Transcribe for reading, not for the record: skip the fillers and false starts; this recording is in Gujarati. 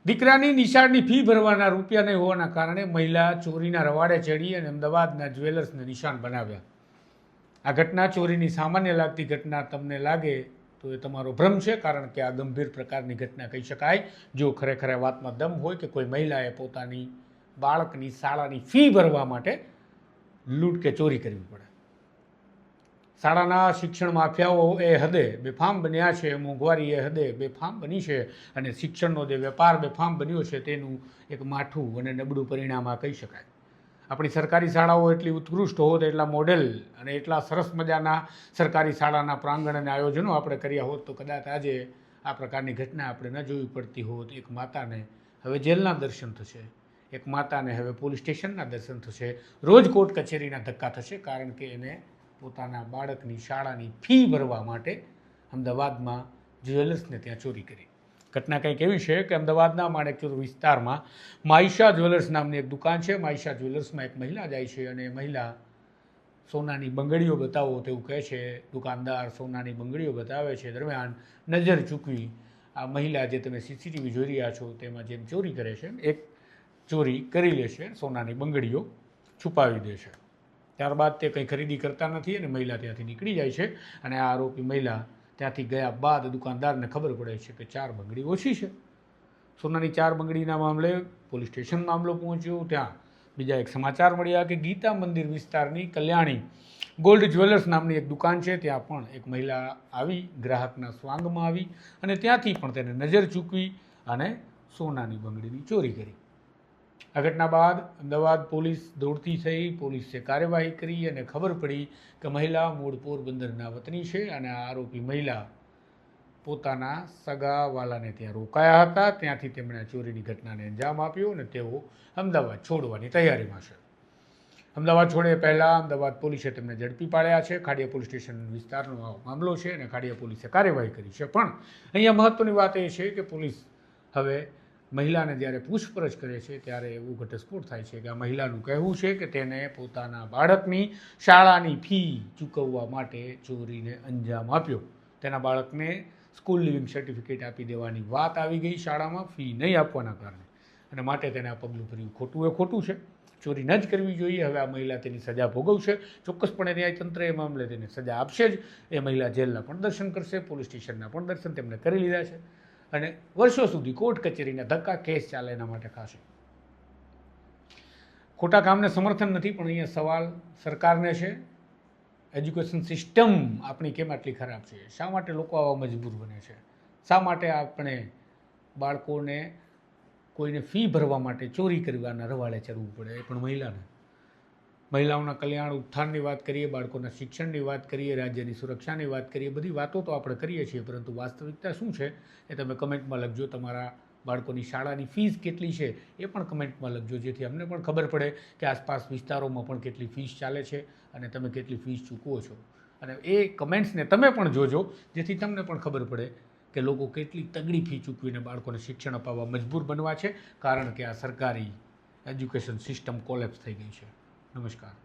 દીકરાની નિશાળની ફી ભરવાના રૂપિયા નહીં હોવાના કારણે મહિલા ચોરીના રવાડે ચડી અને અમદાવાદના જ્વેલર્સને નિશાન બનાવ્યા. આ ઘટના ચોરીની સામાન્ય લાગતી ઘટના તમને લાગે તો એ તમારો ભ્રમ છે, કારણ કે આ ગંભીર પ્રકારની ઘટના કહી શકાય જો ખરેખર આ વાતમાં દમ હોય કે કોઈ મહિલાએ પોતાની બાળકની શાળાની ફી ભરવા માટે લૂંટ કે ચોરી કરવી પડે. શાળાના શિક્ષણ માફિયાઓ એ હદે બેફામ બન્યા છે, મોંઘવારી એ હદે બેફામ બની છે અને શિક્ષણનો જે વેપાર બેફામ બન્યો છે તેનું એક માઠું અને નબળું પરિણામ આ કહી શકાય. આપણી સરકારી શાળાઓ એટલી ઉત્કૃષ્ટ હોત, એટલા મોડેલ અને એટલા સરસ મજાના સરકારી શાળાના પ્રાંગણ અને આયોજનો આપણે કર્યા હોત તો કદાચ આજે આ પ્રકારની ઘટના આપણે ન જોવી પડતી હોત. એક માતાને હવે જેલના દર્શન થશે, એક માતાને હવે પોલીસ સ્ટેશનના દર્શન થશે, રોજ કોર્ટ કચેરીના ધક્કા થશે, કારણ કે એને પોતાના બાળકની શાળાની ફી ભરવા માટે અમદાવાદમાં જ્વેલર્સને ત્યાં ચોરી કરી. ઘટના કંઈક એવી છે કે અમદાવાદના માણેકચોક વિસ્તારમાં માયશા જ્વેલર્સ નામની એક દુકાન છે. માયશા જ્વેલર્સમાં એક મહિલા જાય છે અને મહિલા સોનાની બંગડીઓ બતાવો તેવું કહે છે. દુકાનદાર સોનાની બંગડીઓ બતાવે છે. દરમિયાન નજર ચૂકવી આ મહિલા જે તમે સીસીટીવી જોઈ રહ્યા છો તેમાં જેમ ચોરી કરે છે, એક ચોરી કરી લે છે, સોનાની બંગડીઓ છુપાવી દે છે. ત્યારબાદ તે કંઈ ખરીદી કરતા નથી અને મહિલા ત્યાંથી નીકળી જાય છે અને આ આરોપી મહિલા ત્યાંથી ગયા બાદ દુકાનદારને ખબર પડે છે કે 4 બંગડી ઓછી છે. સોનાની 4 બંગડીના મામલે પોલીસ સ્ટેશન મામલો પહોંચ્યો. ત્યાં બીજા એક સમાચાર મળ્યા કે ગીતા મંદિર વિસ્તારની કલ્યાણી ગોલ્ડ જ્વેલર્સ નામની એક દુકાન છે, ત્યાં પણ એક મહિલા આવી, ગ્રાહકના સ્વાંગમાં આવી અને ત્યાંથી પણ તેને નજર ચૂકવી અને સોનાની બંગડીની ચોરી કરી. આ ઘટના બાદ અમદાવાદ પોલીસ દોડતી થઈ, પોલીસે કાર્યવાહી કરી અને ખબર પડી કે મહિલા મૂળ પોરબંદરના વતની છે અને આ આરોપી મહિલા પોતાના સગાવાલાને ત્યાં રોકાયા હતા. ત્યાંથી તેમણે ચોરીની ઘટનાને અંજામ આપ્યો અને તેઓ અમદાવાદ છોડવાની તૈયારીમાં છે. અમદાવાદ છોડે પહેલાં અમદાવાદ પોલીસે તેમને ઝડપી પાડ્યા છે. ખાડિયા પોલીસ સ્ટેશન વિસ્તારનો આ મામલો છે અને ખાડિયા પોલીસે કાર્યવાહી કરી છે. પણ અહીંયા મહત્ત્વની વાત એ છે કે પોલીસ હવે મહિલાને જ્યારે પૂછપરછ કરે છે ત્યારે એવું ઘટસ્ફોટ થાય છે કે આ મહિલાનું કહેવું છે કે તેને પોતાના બાળકની શાળાની ફી ચૂકવવા માટે ચોરીને અંજામ આપ્યો. તેના બાળકને સ્કૂલ લિવિંગ સર્ટિફિકેટ આપી દેવાની વાત આવી ગઈ શાળામાં ફી નહીં આપવાના કારણે, અને માટે તેને આ પગલું ભર્યું. ખોટું એ ખોટું છે, ચોરી ન જ કરવી જોઈએ. હવે આ મહિલા તેની સજા ભોગવશે. ચોક્કસપણે ન્યાયતંત્ર એ મામલે તેને સજા આપશે જ. એ મહિલા જેલના પણ દર્શન કરશે, પોલીસ સ્ટેશનના પણ દર્શન તેમણે કરી લીધા છે અને વર્ષો સુધી કોર્ટ કચેરીના ધક્કા કેસ ચાલે એના માટે ખાશે. ખોટા કામને સમર્થન નથી, પણ અહીંયા સવાલ સરકારને છે. એજ્યુકેશન સિસ્ટમ આપણી કેમ આટલી ખરાબ છે? શા માટે લોકો આવા મજબૂર બને છે? શા માટે આપણે બાળકોને કોઈને ફી ભરવા માટે ચોરી કરવાના રવાડે ચડવું પડે, એ પણ મહિલાને? મહિલાઓના કલ્યાણ ઉત્થાનની વાત કરીએ, બાળકોના શિક્ષણની વાત કરીએ, રાજ્યની સુરક્ષાની વાત કરીએ, બધી વાતો તો આપણે કરીએ છીએ, પરંતુ વાસ્તવિકતા શું છે એ તમે કમેન્ટમાં લખજો. તમારા બાળકોની શાળાની ફીસ કેટલી છે એ પણ કમેન્ટમાં લખજો, જેથી અમને પણ ખબર પડે કે આસપાસ વિસ્તારોમાં પણ કેટલી ફીસ ચાલે છે અને તમે કેટલી ફીસ ચૂકવો છો. અને એ કમેન્ટ્સને તમે પણ જોજો, જેથી તમને પણ ખબર પડે કે લોકો કેટલી તગડી ફી ચૂકવીને બાળકોને શિક્ષણ અપાવવા મજબૂર બનવા છે, કારણ કે આ સરકારી એજ્યુકેશન સિસ્ટમ કોલેપ્સ થઈ ગઈ છે. નમસ્કાર.